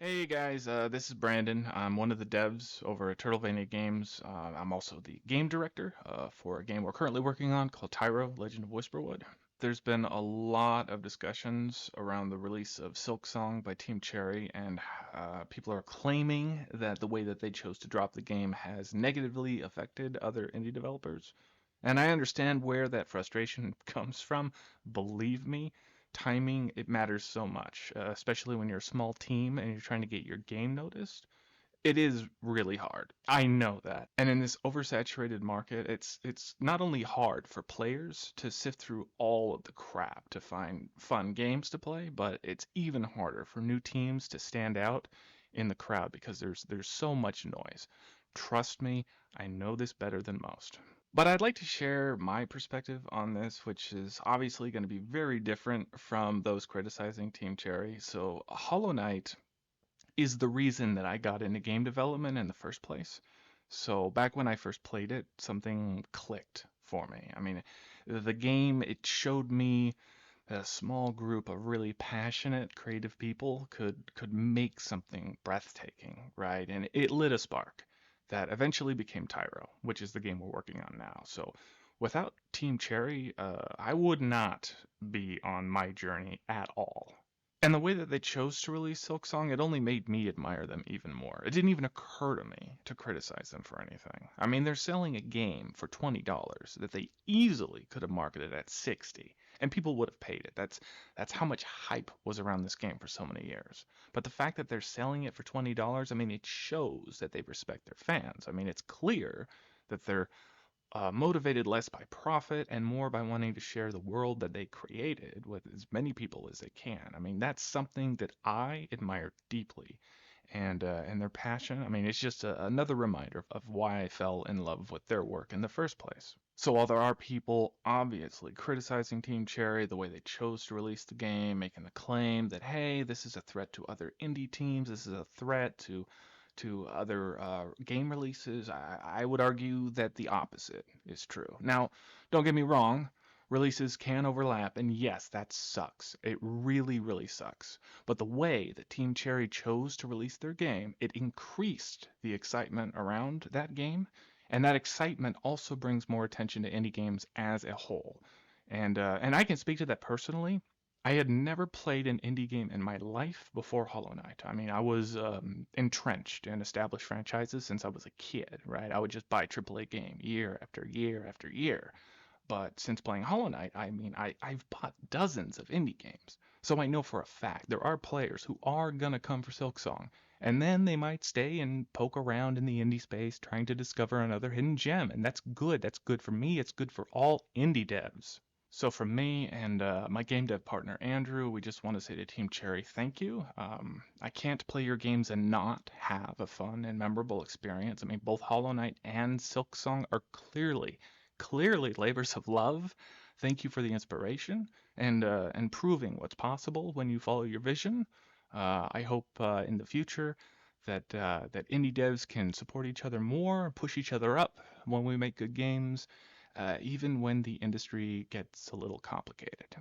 Hey guys, this is Brandon. I'm one of the devs over at Turtlevania Games. I'm also the game director for a game we're currently working on called Tyro, Legend of Whisperwood. There's been a lot of discussions around the release of Silksong by Team Cherry, and people are claiming that the way that they chose to drop the game has negatively affected other indie developers. And I understand where that frustration comes from. Believe me, timing, it matters so much, especially when you're a small team and you're trying to get your game noticed. It is really hard. I know that. And in this oversaturated market, it's not only hard for players to sift through all of the crap to find fun games to play, but it's even harder for new teams to stand out in the crowd because there's so much noise. Trust me, I know this better than most. But I'd like to share my perspective on this, which is obviously going to be very different from those criticizing Team Cherry. So, Hollow Knight is the reason that I got into game development in the first place. So back when I first played it, something clicked for me. I mean, the game, it showed me that a small group of really passionate, creative people could make something breathtaking, right? And it lit a spark that eventually became Tyro, which is the game we're working on now. So without Team Cherry, I would not be on my journey at all. And the way that they chose to release Silksong, it only made me admire them even more. It didn't even occur to me to criticize them for anything. I mean, they're selling a game for $20 that they easily could have marketed at 60, and people would have paid it. That's how much hype was around this game for so many years. But the fact that they're selling it for $20, I mean, it shows that they respect their fans. I mean, it's clear that they're motivated less by profit and more by wanting to share the world that they created with as many people as they can. I mean, that's something that I admire deeply, and their passion. I mean, it's just another reminder of why I fell in love with their work in the first place. So while there are people obviously criticizing Team Cherry, the way they chose to release the game, making the claim that, hey, this is a threat to other indie teams, this is a threat to other game releases, I would argue that the opposite is true. Now, don't get me wrong, releases can overlap, and yes, that sucks. It really, really sucks. But the way that Team Cherry chose to release their game, it increased the excitement around that game, and that excitement also brings more attention to indie games as a whole. And I can speak to that personally. I had never played an indie game in my life before Hollow Knight. I mean, I was entrenched in established franchises since I was a kid, right? I would just buy AAA game year after year after year. But since playing Hollow Knight, I mean, I've bought dozens of indie games. So I know for a fact there are players who are going to come for Silksong. And then they might stay and poke around in the indie space trying to discover another hidden gem. And that's good. That's good for me. It's good for all indie devs. So from me and my game dev partner Andrew, we just want to say to Team Cherry, thank you. I can't play your games and not have a fun and memorable experience. I mean, both Hollow Knight and Silksong are clearly labors of love. Thank you for the inspiration and proving what's possible when you follow your vision. I hope in the future that indie devs can support each other more, push each other up when we make good games, even when the industry gets a little complicated.